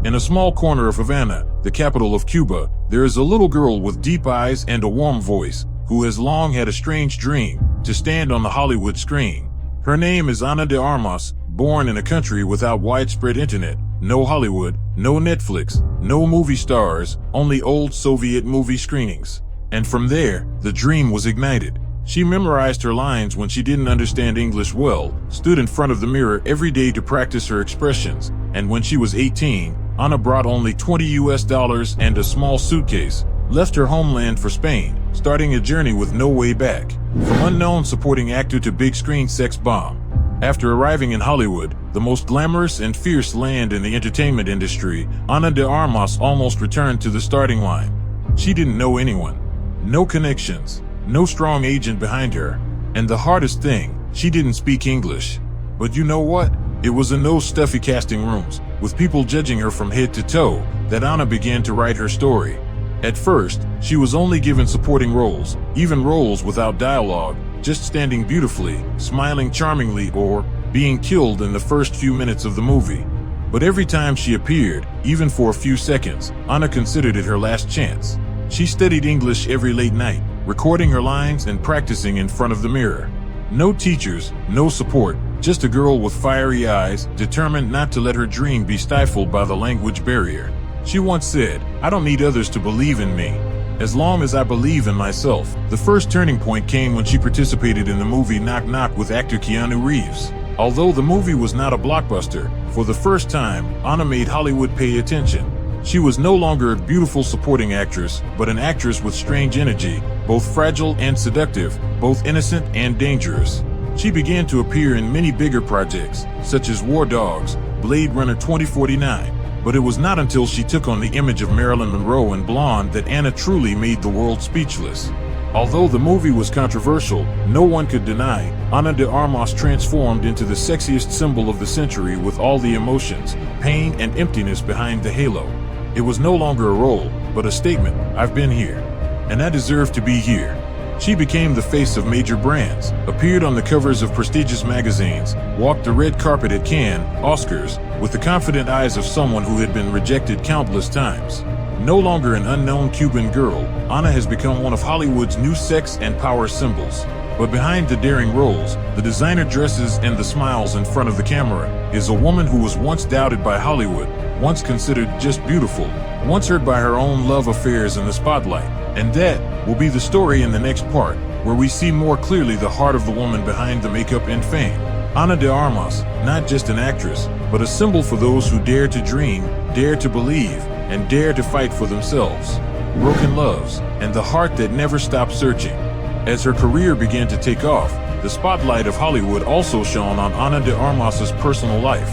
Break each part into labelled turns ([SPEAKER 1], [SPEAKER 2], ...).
[SPEAKER 1] In a small corner of Havana, the capital of Cuba, there is a little girl with deep eyes and a warm voice, who has long had a strange dream to stand on the Hollywood screen. Her name is Ana De Armas, born in a country without widespread internet, no Hollywood, no Netflix, no movie stars, only old Soviet movie screenings. And from there, the dream was ignited. She memorized her lines when she didn't understand English well, stood in front of the mirror every day to practice her expressions, and when she was 18, Ana brought only $20 and a small suitcase, left her homeland for Spain, starting a journey with no way back. From unknown supporting actor to big screen sex bomb. After arriving in Hollywood, the most glamorous and fierce land in the entertainment industry, Ana De Armas almost returned to the starting line. She didn't know anyone, no connections, no strong agent behind her, and the hardest thing, she didn't speak English. But you know what? It was in those stuffy casting rooms, with people judging her from head to toe, that Ana began to write her story. At first, she was only given supporting roles, even roles without dialogue, just standing beautifully, smiling charmingly, or being killed in the first few minutes of the movie. But every time she appeared, even for a few seconds, Ana considered it her last chance. She studied English every late night, recording her lines and practicing in front of the mirror. No teachers, no support, just a girl with fiery eyes, determined not to let her dream be stifled by the language barrier. She once said, "I don't need others to believe in me, as long as I believe in myself." The first turning point came when she participated in the movie Knock Knock with actor Keanu Reeves. Although the movie was not a blockbuster, for the first time, Ana made Hollywood pay attention. She was no longer a beautiful supporting actress, but an actress with strange energy, both fragile and seductive, both innocent and dangerous. She began to appear in many bigger projects, such as War Dogs, Blade Runner 2049. But it was not until she took on the image of Marilyn Monroe in Blonde that Ana truly made the world speechless. Although the movie was controversial, no one could deny, Ana De Armas transformed into the sexiest symbol of the century with all the emotions, pain, and emptiness behind the halo. It was no longer a role, but a statement: I've been here, and I deserve to be here. She became the face of major brands, appeared on the covers of prestigious magazines, walked the red carpet at Cannes, Oscars, with the confident eyes of someone who had been rejected countless times. No longer an unknown Cuban girl, Ana has become one of Hollywood's new sex and power symbols. But behind the daring roles, the designer dresses, and the smiles in front of the camera, is a woman who was once doubted by Hollywood, once considered just beautiful, once hurt by her own love affairs in the spotlight. And that will be the story in the next part, where we see more clearly the heart of the woman behind the makeup and fame. Ana De Armas, not just an actress, but a symbol for those who dare to dream, dare to believe, and dare to fight for themselves. Broken loves, and the heart that never stopped searching. As her career began to take off, the spotlight of Hollywood also shone on Ana De Armas's personal life.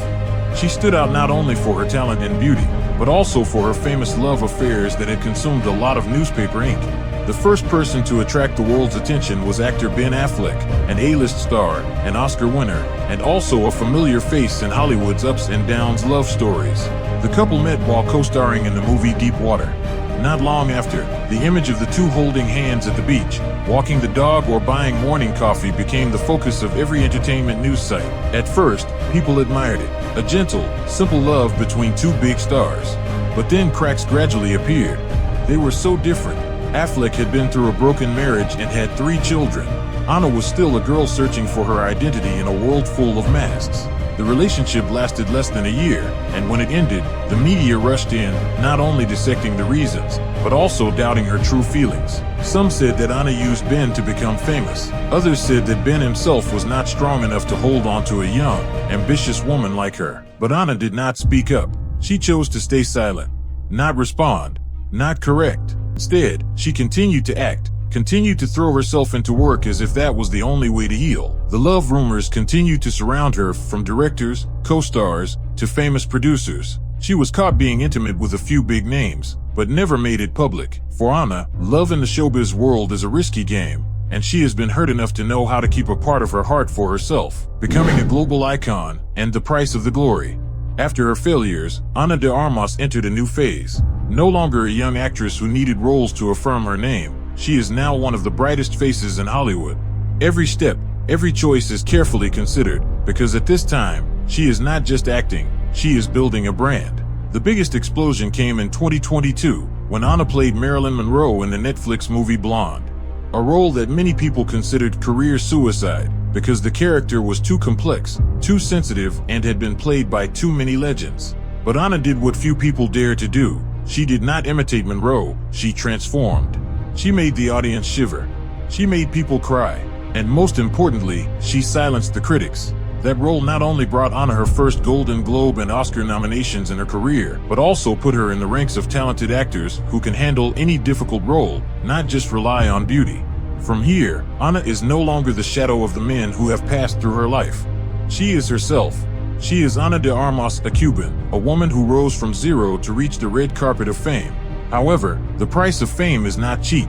[SPEAKER 1] She stood out not only for her talent and beauty, but also for her famous love affairs that had consumed a lot of newspaper ink. The first person to attract the world's attention was actor Ben Affleck, an A-list star, an Oscar winner, and also a familiar face in Hollywood's ups and downs love stories. The couple met while co-starring in the movie Deep Water. Not long after, the image of the two holding hands at the beach, walking the dog, or buying morning coffee became the focus of every entertainment news site. At first, people admired it, a gentle, simple love between two big stars. But then cracks gradually appeared. They were so different. Affleck had been through a broken marriage and had 3 children. Ana was still a girl searching for her identity in a world full of masks. The relationship lasted less than a year, and when it ended, the media rushed in, not only dissecting the reasons, but also doubting her true feelings. Some said that Ana used Ben to become famous. Others said that Ben himself was not strong enough to hold on to a young, ambitious woman like her. But Ana did not speak up. She chose to stay silent, not respond, not correct. Instead, she continued to act, continued to throw herself into work as if that was the only way to heal. The love rumors continued to surround her, from directors, co-stars, to famous producers. She was caught being intimate with a few big names, but never made it public. For Ana, love in the showbiz world is a risky game, and she has been hurt enough to know how to keep a part of her heart for herself, becoming a global icon, and the price of the glory. After her failures, Ana De Armas entered a new phase. No longer a young actress who needed roles to affirm her name, she is now one of the brightest faces in Hollywood. Every step, every choice is carefully considered, because at this time, she is not just acting, she is building a brand. The biggest explosion came in 2022 when Ana played Marilyn Monroe in the Netflix movie Blonde, a role that many people considered career suicide because the character was too complex, too sensitive, and had been played by too many legends. But Ana did what few people dare to do. She did not imitate Monroe, she transformed. She made the audience shiver. She made people cry. And most importantly, she silenced the critics. That role not only brought Ana her first Golden Globe and Oscar nominations in her career, but also put her in the ranks of talented actors who can handle any difficult role, not just rely on beauty. From here, Ana is no longer the shadow of the men who have passed through her life. She is herself. She is Ana De Armas, a Cuban, a woman who rose from zero to reach the red carpet of fame. However, the price of fame is not cheap.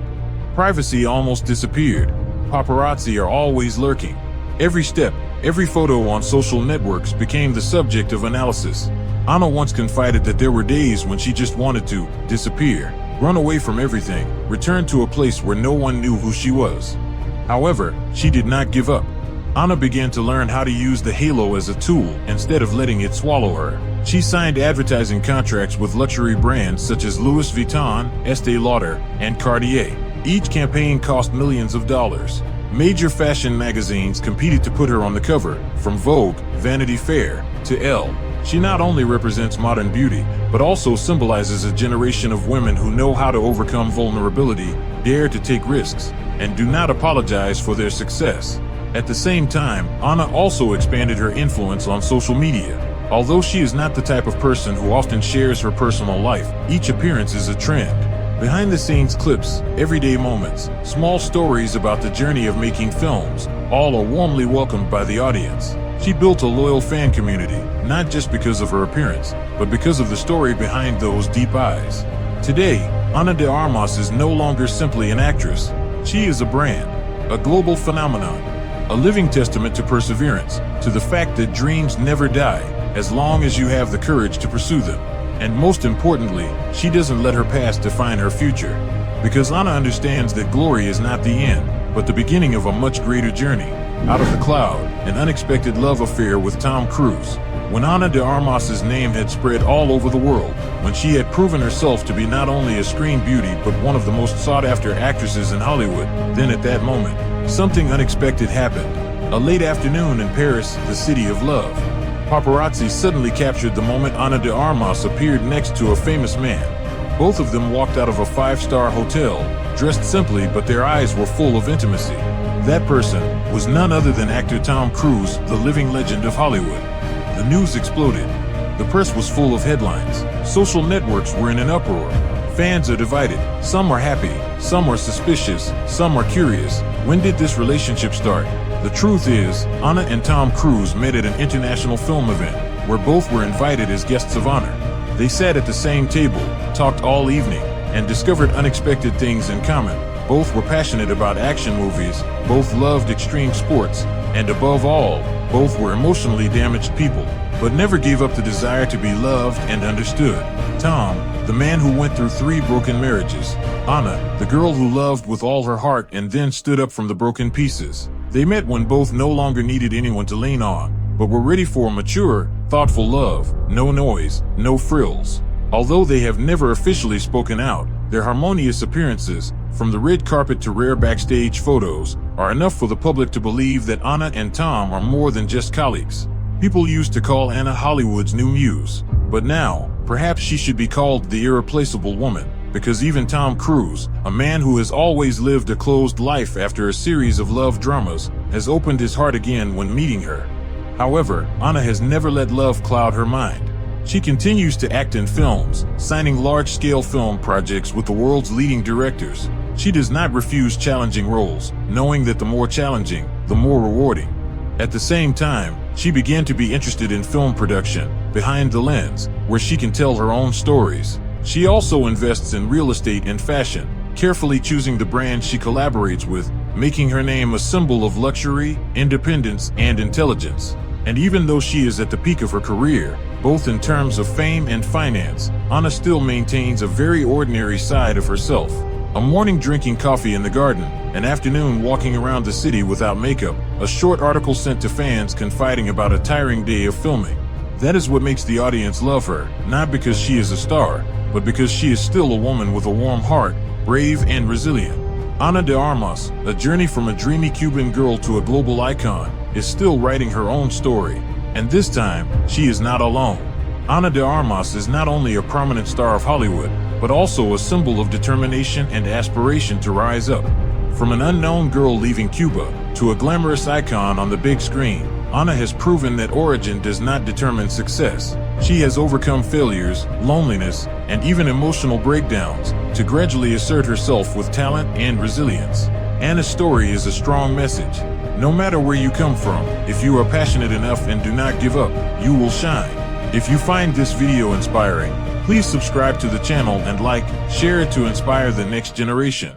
[SPEAKER 1] Privacy almost disappeared. Paparazzi are always lurking. Every step, every photo on social networks became the subject of analysis. Ana once confided that there were days when she just wanted to disappear, run away from everything, return to a place where no one knew who she was. However, she did not give up. Ana began to learn how to use the halo as a tool instead of letting it swallow her. She signed advertising contracts with luxury brands such as Louis Vuitton, Estée Lauder, and Cartier. Each campaign cost millions of dollars. Major fashion magazines competed to put her on the cover, from Vogue, Vanity Fair, to Elle. She not only represents modern beauty, but also symbolizes a generation of women who know how to overcome vulnerability, dare to take risks, and do not apologize for their success. At the same time, Ana also expanded her influence on social media. Although she is not the type of person who often shares her personal life, each appearance is a trend. Behind-the-scenes clips, everyday moments, small stories about the journey of making films, all are warmly welcomed by the audience. She built a loyal fan community, not just because of her appearance, but because of the story behind those deep eyes. Today, Ana De Armas is no longer simply an actress. She is a brand, a global phenomenon, a living testament to perseverance, to the fact that dreams never die, as long as you have the courage to pursue them. And most importantly, she doesn't let her past define her future. Because Ana understands that glory is not the end, but the beginning of a much greater journey. Out of the cloud, an unexpected love affair with Tom Cruise. When Ana De Armas's name had spread all over the world, when she had proven herself to be not only a screen beauty but one of the most sought-after actresses in Hollywood, then at that moment, something unexpected happened. A late afternoon in Paris, the city of love. Paparazzi suddenly captured the moment Ana De Armas appeared next to a famous man. Both of them walked out of a five-star hotel, dressed simply, but their eyes were full of intimacy. That person was none other than actor Tom Cruise, the living legend of Hollywood. The news exploded. The press was full of headlines. Social networks were in an uproar. Fans are divided. Some are happy, some are suspicious, some are curious. When did this relationship start? The truth is, Ana and Tom Cruise met at an international film event, where both were invited as guests of honor. They sat at the same table, talked all evening, and discovered unexpected things in common. Both were passionate about action movies, both loved extreme sports, and above all, both were emotionally damaged people, but never gave up the desire to be loved and understood. Tom, the man who went through 3 broken marriages. Ana, the girl who loved with all her heart and then stood up from the broken pieces. They met when both no longer needed anyone to lean on, but were ready for mature, thoughtful love, no noise, no frills. Although they have never officially spoken out, their harmonious appearances, from the red carpet to rare backstage photos, are enough for the public to believe that Ana and Tom are more than just colleagues. People used to call Ana Hollywood's new muse, but now, perhaps she should be called the irreplaceable woman. Because even Tom Cruise, a man who has always lived a closed life after a series of love dramas, has opened his heart again when meeting her. However, Ana has never let love cloud her mind. She continues to act in films, signing large-scale film projects with the world's leading directors. She does not refuse challenging roles, knowing that the more challenging, the more rewarding. At the same time, she began to be interested in film production, behind the lens, where she can tell her own stories. She also invests in real estate and fashion, carefully choosing the brands she collaborates with, making her name a symbol of luxury, independence, and intelligence. And even though she is at the peak of her career, both in terms of fame and finance, Ana still maintains a very ordinary side of herself. A morning drinking coffee in the garden, an afternoon walking around the city without makeup, a short article sent to fans confiding about a tiring day of filming. That is what makes the audience love her, not because she is a star, but because she is still a woman with a warm heart, brave and resilient. Ana de Armas, a journey from a dreamy Cuban girl to a global icon, is still writing her own story. And this time, she is not alone. Ana de Armas is not only a prominent star of Hollywood, but also a symbol of determination and aspiration to rise up. From an unknown girl leaving Cuba to a glamorous icon on the big screen, Ana has proven that origin does not determine success. She has overcome failures, loneliness, and even emotional breakdowns to gradually assert herself with talent and resilience. Ana's story is a strong message. No matter where you come from, if you are passionate enough and do not give up, you will shine. If you find this video inspiring, please subscribe to the channel and share it to inspire the next generation.